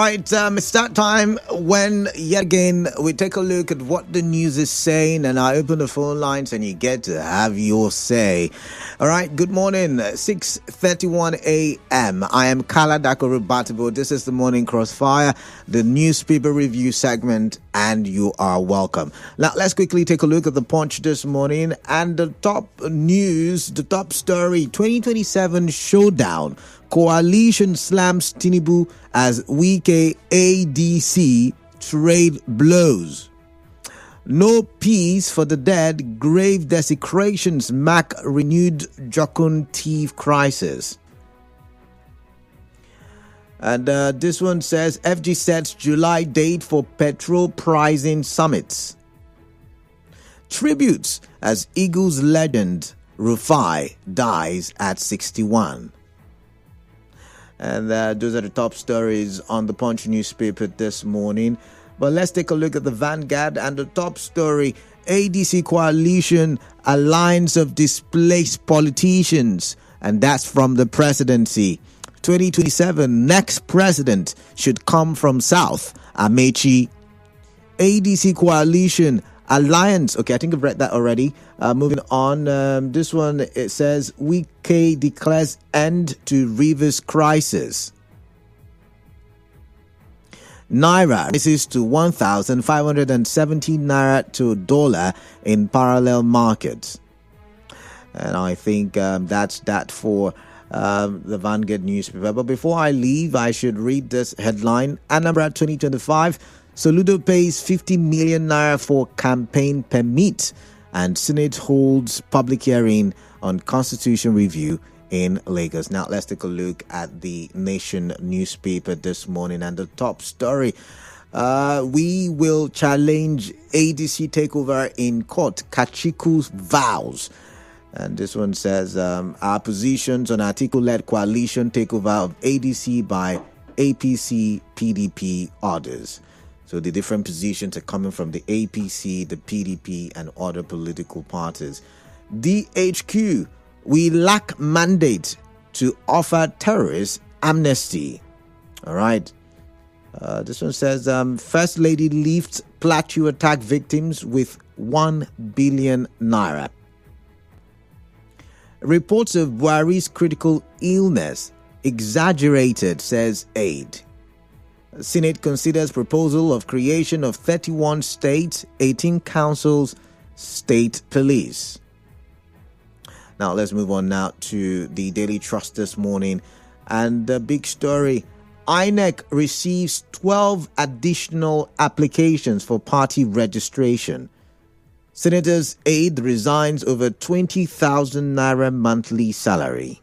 right, it's that time when, yet again, we take a look at what the news is saying, and I open the phone lines and you get to have your say. All right, good morning, 6:31 a.m. I am Kala Dakoro Batibo. This is the Morning Crossfire, the newspaper review segment, and you are welcome. Now, let's quickly take a look at the Punch this morning, and the top news, the top story, 2027 showdown. Coalition slams Tinubu as Wike ADC trade blows. No peace for the dead, grave desecrations mark renewed Jokun thief crisis. And this one says FG sets July date for petrol pricing summits. Tributes as Eagles legend Rufai dies at 61. And those are the top stories on the Punch newspaper this morning. But let's take a look at the Vanguard and the top story. ADC Coalition Alliance of Displaced Politicians. And that's from the presidency. 2027, next president should come from South. Amechi. ADC Coalition Alliance. Okay, I think I've read that already. Moving on. This one, it says, Wike declares end to Rivers crisis. Naira rises to 1,570 Naira to $1 in parallel markets. And I think that's that for the Vanguard newspaper. But before I leave, I should read this headline. Anambra 2025. Soludo pays 50 million Naira for campaign permit, and Senate holds public hearing on constitution review in Lagos. Now, let's take a look at the Nation newspaper this morning and the top story. We will challenge ADC takeover in court. Kachiku's vows. And this one says, our positions on Atiku-led coalition takeover of ADC by APC, PDP orders. So the different positions are coming from the APC, the PDP, and other political parties. DHQ, we lack mandate to offer terrorists amnesty. All right. This one says, First Lady lifts Plateau attack victims with 1 billion Naira. Reports of Buhari's critical illness exaggerated, says aide. Senate considers proposal of creation of 31 states, 18 councils, state police. Now let's move on now to the Daily Trust this morning. And the big story, INEC receives 12 additional applications for party registration. Senator's aide resigns over 20,000 Naira monthly salary.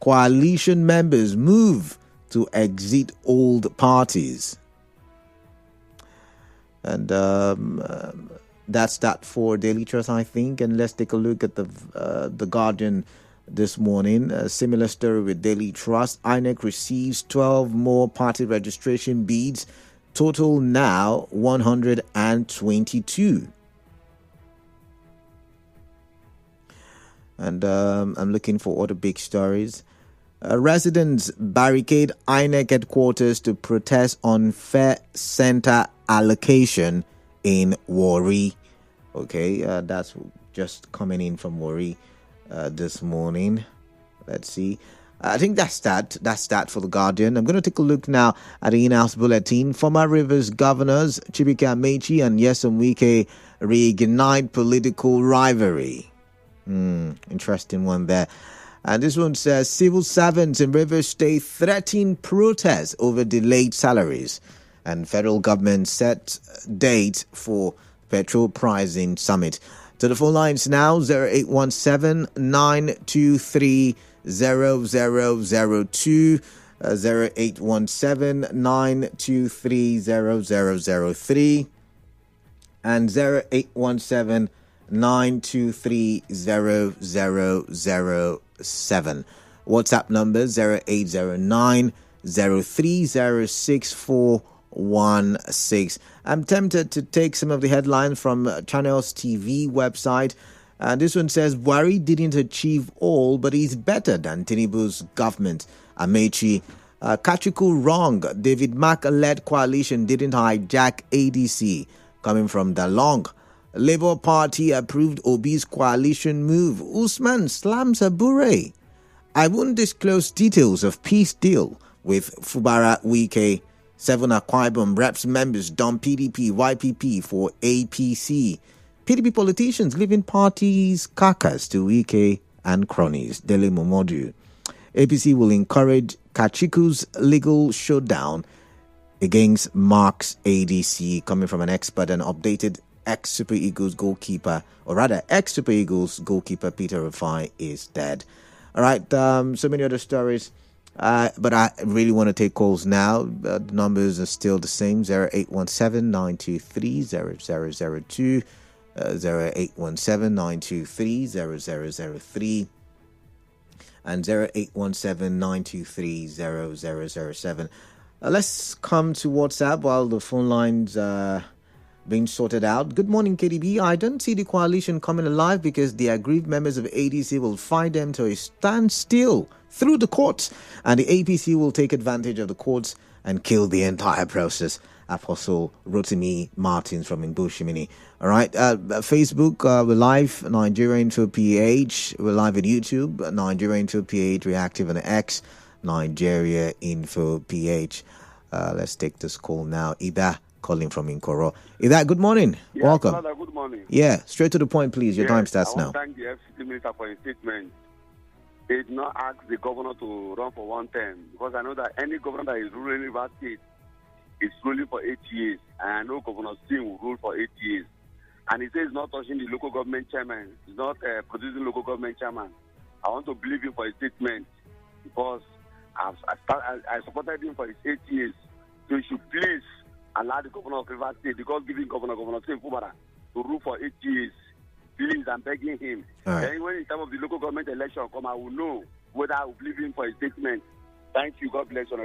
Coalition members move to exit old parties. And that's that for Daily Trust, I think. And let's take a look at the Guardian this morning. A similar story with Daily Trust. INEC receives 12 more party registration beads. Total now 122. And I'm looking for other big stories. Residents barricade INEC headquarters to protest unfair center allocation in Warri. Okay, that's just coming in from Warri this morning. Let's see. I think that's that. That's that for the Guardian. I'm going to take a look now at the in-house bulletin. Former Rivers governors Chibuike Amechi and Nyesom Wike reignite political rivalry. Interesting one there. And this one says civil servants in Rivers State threaten protests over delayed salaries. And federal government set date for petrol pricing summit. To the phone lines now, 0817-923-0002, 0817-923-0003, and 0817-923-0007. WhatsApp number 0809-0306-416. I'm tempted to take some of the headlines from Channels TV website. And this one says, Buhari didn't achieve all, but he's better than Tinubu's government. Amechi Kachuku wrong. David Mack-led coalition didn't hijack ADC. Coming from Dalong. Labour Party approved Obi's coalition move. Usman slams Abure. I won't disclose details of peace deal with Fubara Wike. 7 Akwa Ibom reps members dump PDP, YPP for APC. PDP politicians leaving parties carcass to Wike and cronies. Dele Momodu. APC will encourage Kachiku's legal showdown against Mark's ADC, coming from an expert and updated ex-Super Eagles goalkeeper, or rather ex-Super Eagles goalkeeper Peter Rufai is dead. All right, so many other stories, but I really want to take calls now. The numbers are still the same, 0817-923-0002, 0817-923-0003, and 0817-923-0007. Let's come to WhatsApp while the phone lines being sorted out. Good morning, KDB. I don't see the coalition coming alive because the aggrieved members of ADC will find them to a standstill through the courts, and the APC will take advantage of the courts and kill the entire process. Apostle Rotimi Martins from Imbushimini. All right, Facebook, we're live, Nigeria Info PH. We're live on YouTube, Nigeria Info PH, reactive on X, Nigeria Info PH. Let's take this call now. Ida calling from Inkoro. Ida, good morning. Yeah, welcome. Father, good morning. Yeah, straight to the point, please. Your time starts now. I want to thank the FCT minister for his statement. They did not ask the governor to run for one term, because I know that any governor that is ruling River State is ruling for 8 years, and I know Governor Singh will rule for 8 years. And he says he's not touching the local government chairman. He's not producing local government chairman. I want to believe him for his statement, because I supported him for his 8 years. So he should please allow the governor of River State, because giving Governor Singh Fubara to rule for 8 years. Please, I'm begging him. All right. Then when in time of the local government election come, I will know whether I will believe him for his statement. Thank you. God bless you.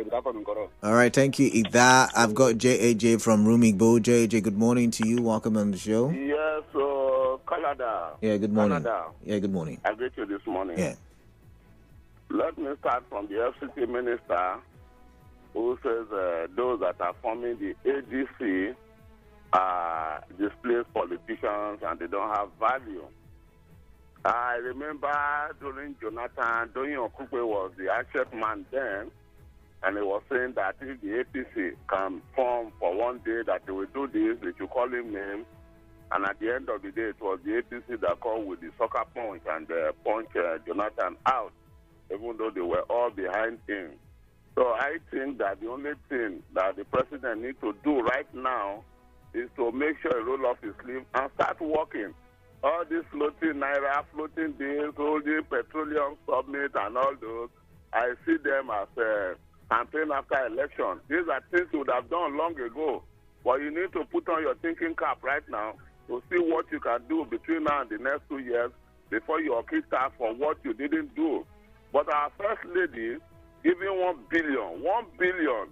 All right. Thank you, Ida. I've got JAJ from Rumigbo. JAJ, good morning to you. Welcome on the show. Yes, Canada. Yeah, good morning. Canada. Yeah, good morning. I greet you this morning. Yeah. Let me start from the FCT minister who says those that are forming the ADC are displaced politicians and they don't have value. I remember during Jonathan, Doyin Okukwe was the Achet man then, and he was saying that if the APC can form for one day that they will do this, they should call him names. And at the end of the day, it was the APC that called with the soccer punch and punch Jonathan out, even though they were all behind him. So I think that the only thing that the president needs to do right now is to make sure he roll off his sleeve and start working. All these floating naira, floating deals, holding petroleum summit and all those, I see them as a campaign after election. These are things you would have done long ago. But you need to put on your thinking cap right now to see what you can do between now and the next 2 years before you kickstart for what you didn't do. But our first lady giving 1 billion. 1 billion.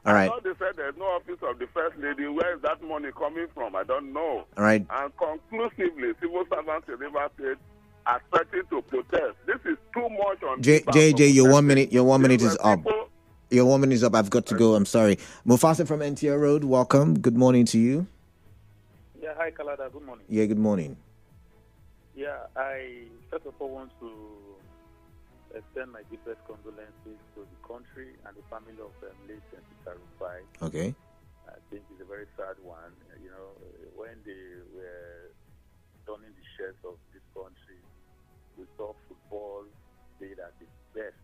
All right. I thought they said there's no office of the first lady. Where is that money coming from? I don't know. All right. And conclusively, civil servants in River State are starting to protest. This is too much on JJ, your 1 minute. Your 1 minute is up. Your 1 minute is up. I've got to go. I'm sorry. Mufasa from NTR Road. Welcome. Good morning to you. Yeah, hi, Kalada. Good morning. Yeah, good morning. Yeah, I first of all want to extend my deepest condolences to the country and the family of late Peter Rufai. Okay. I think it's a very sad one. You know, when they were donning the shares of this country, we saw football played at its best.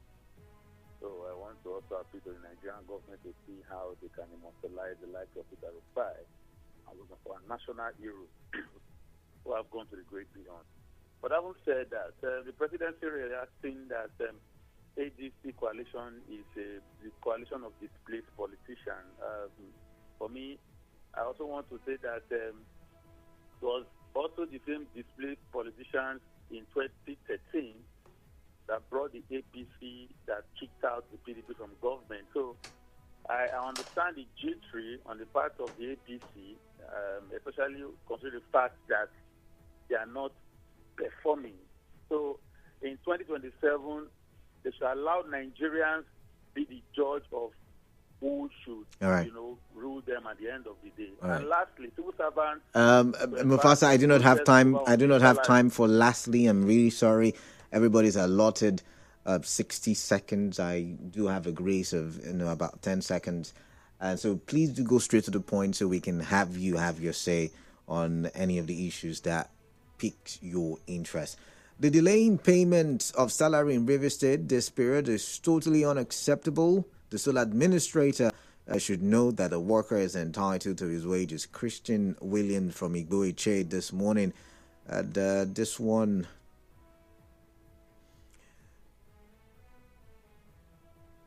So I want to also appeal to the Nigerian government to see how they can immortalize the life of Peter Rufai and look for a national hero who have gone to the great beyond. But having said that, the presidency reacting that ADC coalition is the coalition of displaced politicians. For me, I also want to say that it was also the same displaced politicians in 2013 that brought the APC that kicked out the PDP from government. So I understand the G3 on the part of the APC, especially considering the fact that they are not performing. So in 2027, they should allow Nigerians be the judge of who should, All right. rule them at the end of the day. All right. And lastly, civil servants. Mufasa, I do not have time. I do not have time for lastly. I'm really sorry. Everybody's allotted 60 seconds. I do have a grace of about 10 seconds. And so please do go straight to the point so we can have you have your say on any of the issues that piques your interest. The delay in payment of salary in Rivers State this period is totally unacceptable. The sole administrator should know that a worker is entitled to his wages. Christian Williams from Igbo Iche this morning. And this one...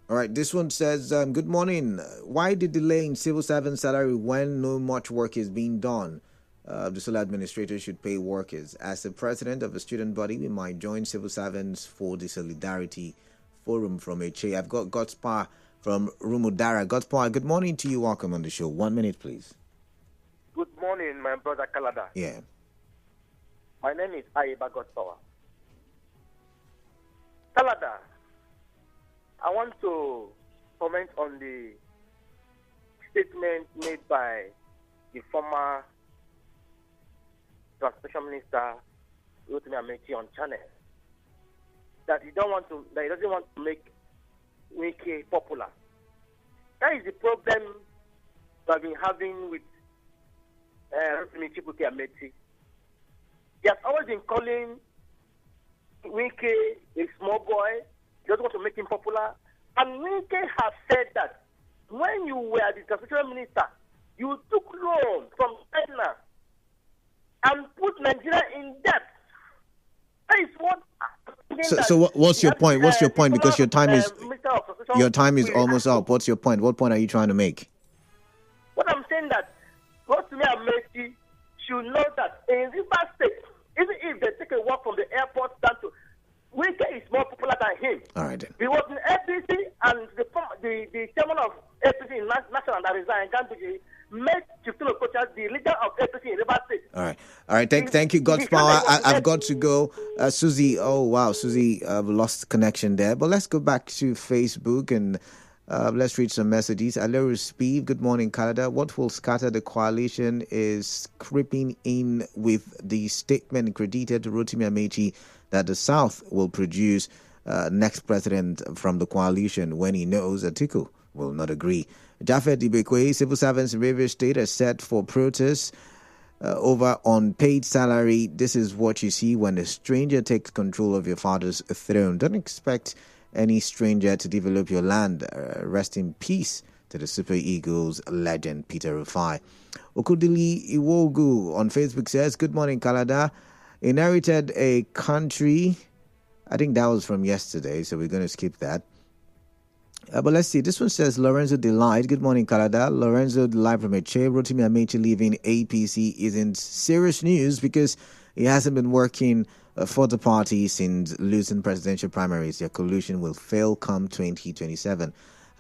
All right, this one says, good morning. Why the delay in civil servant salary when no much work is being done? The sole administrator should pay workers. As the president of a student body, we might join civil servants for the Solidarity Forum from HA. I've got Godspar from Rumudara. Godspar, good morning to you. Welcome on the show. 1 minute, please. Good morning, my brother Kalada. Yeah. My name is Ayeba Godpower. Kalada, I want to comment on the statement made by the former Transportation Minister Rotimi Amechi on channel that he doesn't want to make Wike popular. That is the problem I've been having with Rotimi Amechi. He has always been calling Wike a small boy. He doesn't want to make him popular. And Wike has said that when you were the Transportation Minister, you took loan from China and put Nigeria in debt. That is what. So what's your point? What's your point? Because your time is almost up. What's your point? What point are you trying to make? What I'm saying that Rotimi Amechi should know that in Rivers State, even if they take a walk from the airport down to Wike is more popular than him. All right. Then. He was in APC, and the chairman of APC in National that resigned, Gandhi, made Chieftain Okocha the leader of APC in Rivers State. All right. Thank you, God's power. I've got to go. Susie, oh wow, Susie, I've lost connection there. But let's go back to Facebook and let's read some messages. Aleru Speed, good morning, Canada. What will scatter the coalition is creeping in with the statement credited to Rotimi Amechi that the South will produce next president from the coalition when he knows Atiku will not agree. Jafet Ibekwe, civil servants in Rivers State are set for protests over unpaid salary. This is what you see when a stranger takes control of your father's throne. Don't expect any stranger to develop your land. Rest in peace to the Super Eagles legend, Peter Rufai. Okudili Iwogu on Facebook says, good morning, Kalada. Inherited a country. I think that was from yesterday, so we're going to skip that. But let's see. This one says Lorenzo Delight. Good morning, Canada. Lorenzo Delight from Eche. Rotimi Amechi leaving APC isn't serious news because he hasn't been working for the party since losing presidential primaries. Their collusion will fail come 2027.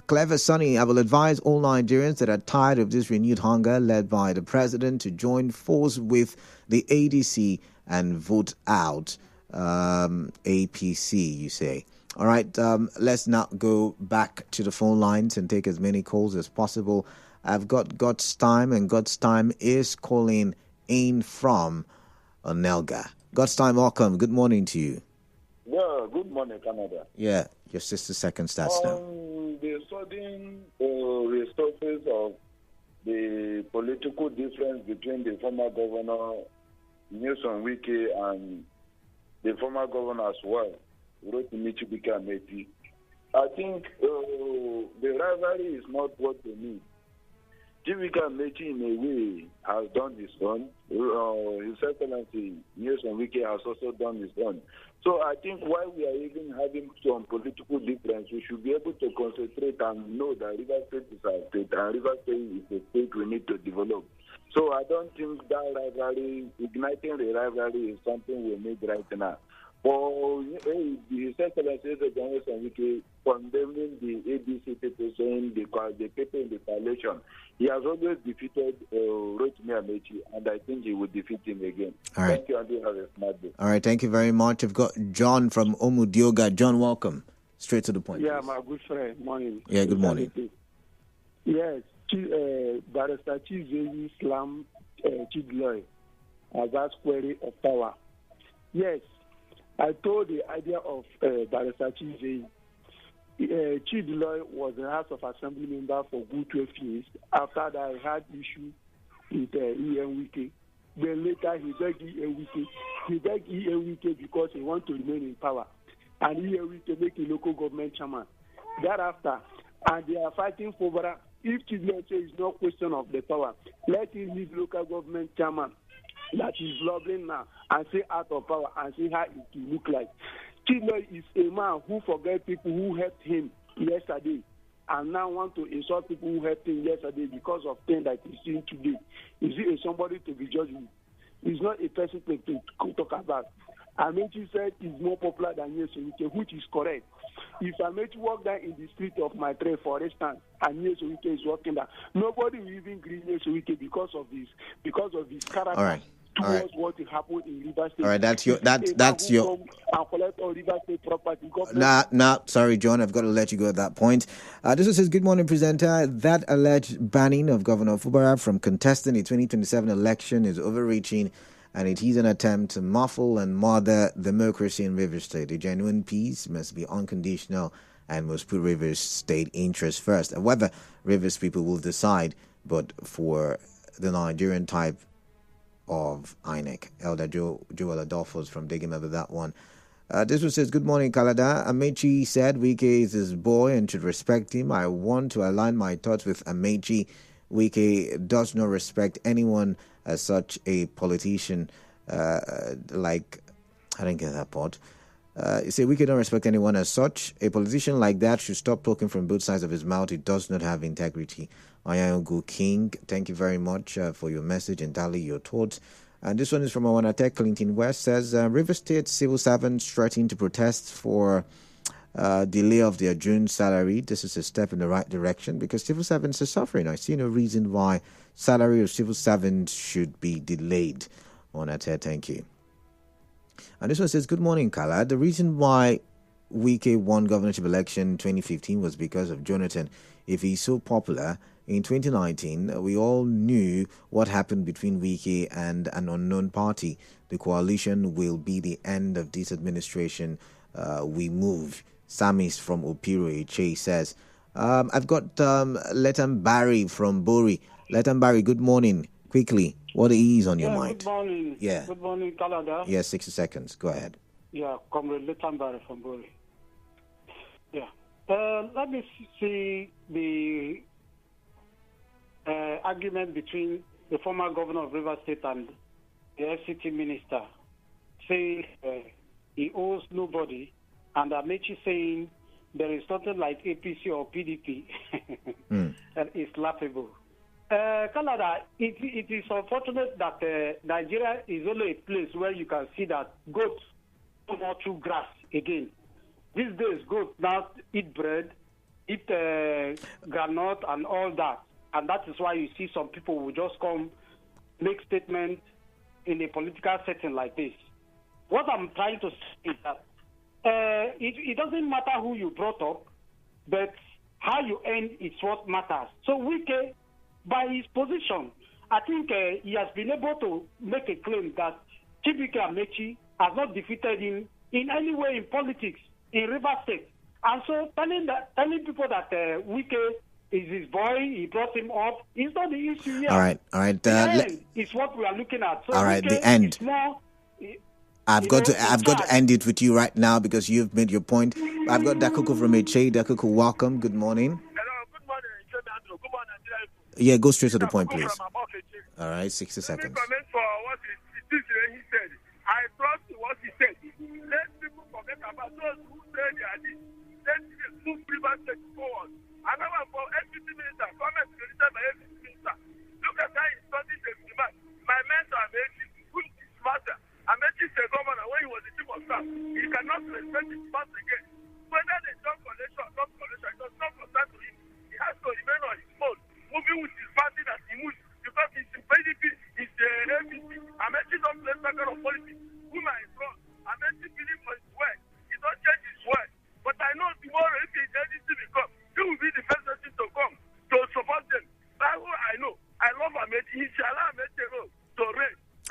Clever Sonny, I will advise all Nigerians that are tired of this renewed hunger led by the president to join force with the ADC and vote out APC, you say. All right, let's now go back to the phone lines and take as many calls as possible. I've got God's Time, and God's Time is calling in from Nelga. God's Time, welcome. Good morning to you. Yeah, good morning, Canada. Yeah, your 60 seconds starts now. The sudden resurface of the political difference between the former governor, Nyesom Wike, and the former governor as well, Rotimi Amechi. I think the rivalry is not what they need. Chibuike Amechi, in a way, has done his own. His Excellency Nyesom Wike has also done his own. So I think while we are even having some political difference, we should be able to concentrate and know that Rivers State is our state, and Rivers State is a state we need to develop. So I don't think that rivalry, igniting the rivalry, is something we need right now. For His Excellency Nyesom Wike condemning the ADC people, saying the people in the coalition, he has always defeated Rotimi Amechi, and I think he will defeat him again. All right. Thank you, and you have a smart day. All right, thank you very much. I've got John from Omudioga. John, welcome. Straight to the point. Yeah, please. my good friend. Morning. Yeah, good morning. Yes, Barrister Chief Slam Chidloy about query of power. Yes, I told the idea of Barrister Chief Chidloy was a House of Assembly member for good 12 years. After that, I had issue with E.M. Wike. Then later, he begged E.M. Wike. He begged E.M. Wike because he wants to remain in power. And E.M. Wike make a local government chairman. Thereafter, and they are fighting for Bara. If Chidloy says it's no question of the power, let him leave local government chairman that is lobbying now and say out of power and see how it will look like. Chidloy is a man who forget people who helped him yesterday and now want to insult people who helped him yesterday because of things that he's seeing today. Is he somebody to be judged with? He's not a person to talk about. Amechi said he's more popular than Nyesom Wike, which is correct. If Amechi walk down in the street of my trade, for instance, and Nyesom Wike is walking down, nobody will even greet Nyesom Wike because of his character. All right. Towards what happened in River State. All right, that's your. And collect all River State property. Sorry, John, I've got to let you go at that point. This one says, "Good morning, presenter. That alleged banning of Governor Fubara from contesting the 2027 election is overreaching, and it is an attempt to muffle and murder democracy in Rivers State. A genuine peace must be unconditional and must put Rivers State interests first. Whether Rivers people will decide, but for the Nigerian type of INEC." Elder Joel Adolphus from Digimel with that one. This one says, "Good morning, Kalada. Amechi said Wike is his boy and should respect him. I want to align my thoughts with Amechi. Wike does not respect anyone as such a politician I didn't get that part. You say Wike don't respect anyone as such. A politician like that should stop talking from both sides of his mouth. He does not have integrity." Ayago King, thank you very much for your message and tally your thoughts. And this one is from Awanatek Clinton West, says River State civil servants threatening to protest for delay of their June salary. This is a step in the right direction because civil servants are suffering. I see no reason why salary of civil servants should be delayed. Awanatek, thank you. And this one says, "Good morning, Kala. The reason why Wike won governorship election 2015 was because of Jonathan. If he's so popular, in 2019, we all knew what happened between Wike and an unknown party. The coalition will be the end of this administration. We move." Samis from Opiro Che says. I've got Letam Barry from Bori. Letam Barry, good morning. Quickly, what is on your mind? Good morning. Yeah. Good morning, Canada. Yeah, 60 seconds. Go ahead. Yeah, Comrade Letam Barry from Bori. Yeah. Let me see the argument between the former governor of River State and the FCT minister, saying he owes nobody, and Amechi saying there is something like APC or PDP, and it's laughable. Canada, it is unfortunate that Nigeria is only a place where you can see that goats no more chew grass again. These days, goats now eat bread, eat granite, and all that. And that is why you see some people will just come make statements in a political setting like this. What I'm trying to say is that it doesn't matter who you brought up, but how you end is what matters. So Wike, by his position, I think he has been able to make a claim that Chibuike Amechi has not defeated him in any way in politics in River State. And so telling people that Wike is his boy, he brought him up, is not the issue here. All right. The end is what we are looking at. So all right, Wike the end. I've got to end it with you right now because you've made your point. I've got Dakuku from Eche. Dakuku, welcome. Good morning. Hello, good morning. Good morning. Yeah, go straight to the point, please. All right, 60 seconds. Let me comment for what he said. I trust what he said. Let people forget about those who say they are this. Let people move River State forward. Another for FCT minister, comment released by FCT minister. Look at how he studied the demand. My mentor, Amechi, who is his master. Amechi is a governor when he was the chief of staff. He cannot respect his past again. Whether they don't collection or not collection, it does not concern to him. He has to remain on his own, moving with his party that he moves. Because he's in PDP, he's the APC. Amechi don't play that kind of politics. Whom I trust. Amechi believes on his word. He don't change his word. But I know the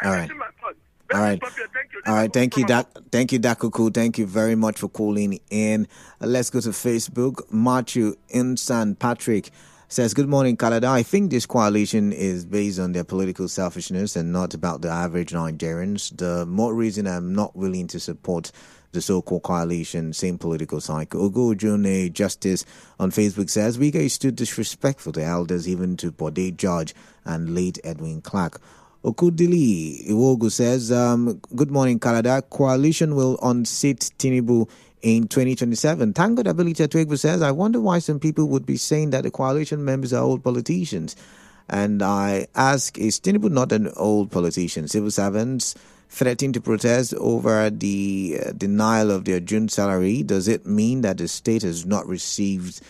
All right. My thought. All right. Thank you. All right. Thank you, Dakuku. Thank you very much for calling in. Let's go to Facebook. Matthew Insan Patrick says, good morning, Canada. I think this coalition is based on their political selfishness and not about the average Nigerians. The more reason I'm not willing to support the so-called coalition, same political cycle. Ogo Jone Justice on Facebook says, Wike is too disrespectful to elders, even to Bode George and late Edwin Clark. Okudili Iwogu says, good morning, Canada. Coalition will unseat Tinubu in 2027. Thank God Ability Twigbo says, I wonder why some people would be saying that the coalition members are old politicians. And I ask, is Tinubu not an old politician? Civil servants threatening to protest over the denial of their June salary. Does it mean that the state has not received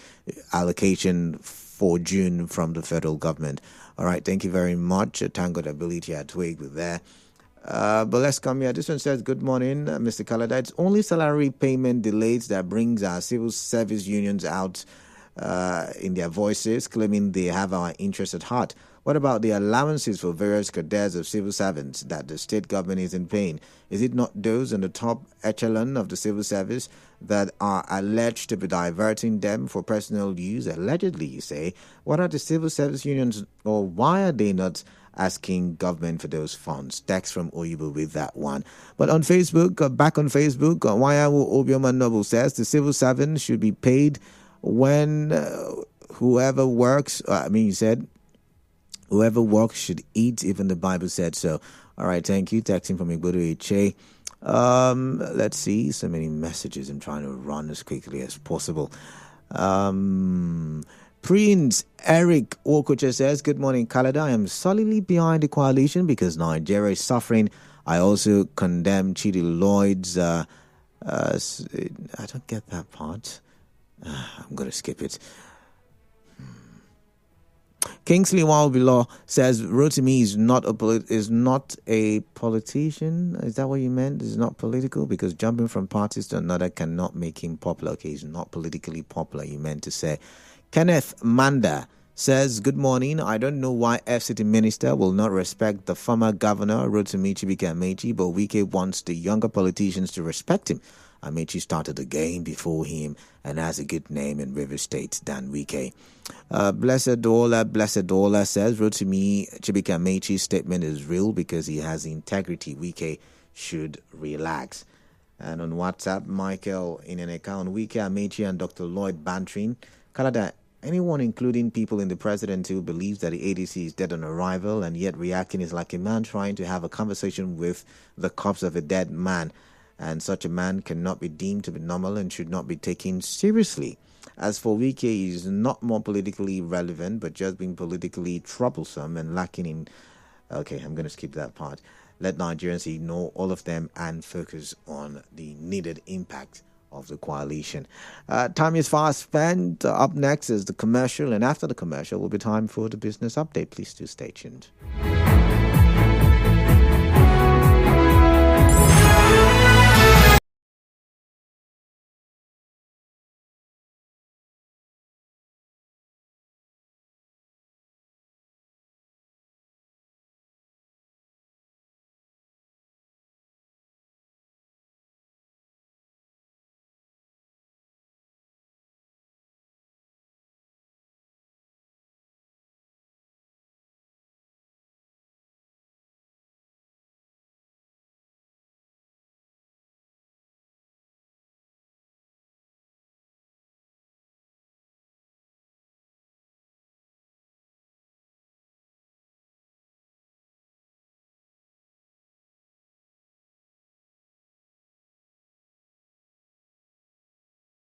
allocation for June from the federal government? All right, thank you very much. Thank God Ability at Twigbo there. But let's come here. This one says, good morning, Mr. Kalada. It's only salary payment delays that brings our civil service unions out in their voices, claiming they have our interests at heart. What about the allowances for various cadres of civil servants that the state government is in paying? Is it not those in the top echelon of the civil service that are alleged to be diverting them for personal use? Allegedly, you say. What are the civil service unions, or why are they not asking government for those funds? Text from Oyibo with that one. But on Facebook, back on Facebook, Wayawu Obioma Noble says the civil servants should be paid when whoever works, you said whoever works should eat, even the Bible said so. All right, thank you. Texting from Igbodo Eche. Let's see, so many messages. I'm trying to run as quickly as possible. Prince Eric Okocha says, good morning, Canada. I am solidly behind the coalition because Nigeria is suffering. I also condemn Chidi Lloyd's. I don't get that part. I'm going to skip it. Kingsley Walbilo says, Rotimi is not a politician. Is that what you meant? Is not political? Because jumping from parties to another cannot make him popular. Okay, he's not politically popular, you meant to say. Kenneth Manda says, good morning. I don't know why FCT minister will not respect the former governor, Rotimi Chibike Amechi, but Wike wants the younger politicians to respect him. Amechi started the game before him and has a good name in River State than Wike. Blessed Dola says, Rotimi Chibike Amechi's statement is real because he has integrity. Wike should relax. And on WhatsApp, Michael in an account, Wike, Amechi, and Dr. Lloyd bantering. Canada, anyone, including people in the presidency, who believes that the ADC is dead on arrival and yet reacting is like a man trying to have a conversation with the corpse of a dead man. And such a man cannot be deemed to be normal and should not be taken seriously. As for Wike, he is not more politically relevant, but just being politically troublesome and lacking in... Okay, I'm going to skip that part. Let Nigerians ignore all of them and focus on the needed impact of the coalition. Time is fast spent. Up next is the commercial, and after the commercial will be time for the business update. Please do stay tuned.